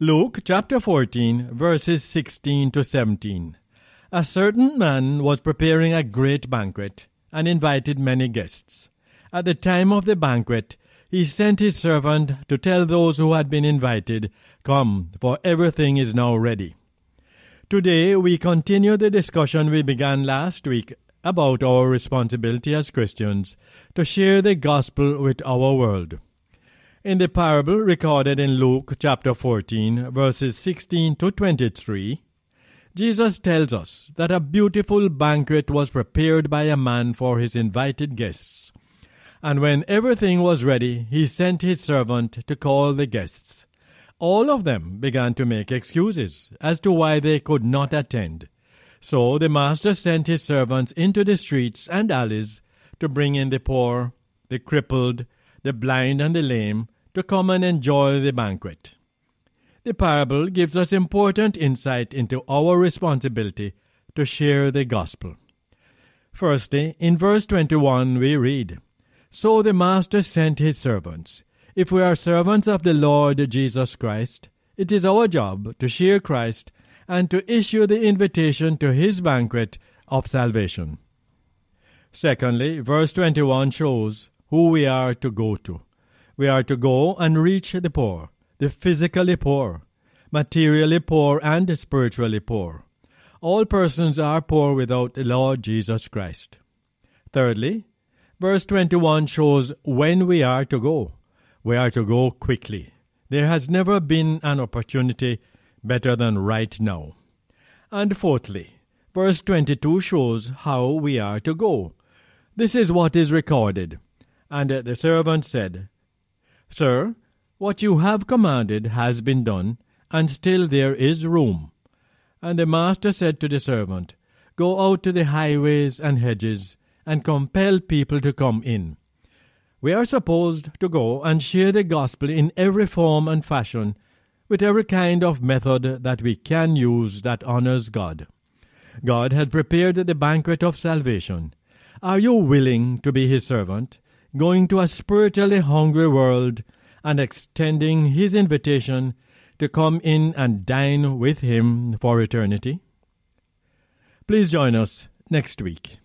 Luke chapter 14, verses 16 to 17. A certain man was preparing a great banquet and invited many guests. At the time of the banquet, he sent his servant to tell those who had been invited, "Come, for everything is now ready." Today we continue the discussion we began last week about our responsibility as Christians to share the gospel with our world. In the parable recorded in Luke chapter 14, verses 16 to 23, Jesus tells us that a beautiful banquet was prepared by a man for his invited guests. And when everything was ready, he sent his servant to call the guests. All of them began to make excuses as to why they could not attend. So the master sent his servants into the streets and alleys to bring in the poor, the crippled, the blind and the lame to come and enjoy the banquet. The parable gives us important insight into our responsibility to share the gospel. Firstly, in verse 21 we read, "So the master sent his servants." If we are servants of the Lord Jesus Christ, it is our job to share Christ and to issue the invitation to his banquet of salvation. Secondly, verse 21 shows who we are to go to. We are to go and reach the poor, the physically poor, materially poor, and spiritually poor. All persons are poor without the Lord Jesus Christ. Thirdly, verse 21 shows when we are to go. We are to go quickly. There has never been an opportunity better than right now. And fourthly, verse 22 shows how we are to go. This is what is recorded. And the servant said, "Sir, what you have commanded has been done, and still there is room." And the master said to the servant, "Go out to the highways and hedges, and compel people to come in." We are supposed to go and share the gospel in every form and fashion, with every kind of method that we can use that honors God. God has prepared the banquet of salvation. Are you willing to be his servant, going to a spiritually hungry world and extending his invitation to come in and dine with him for eternity? Please join us next week.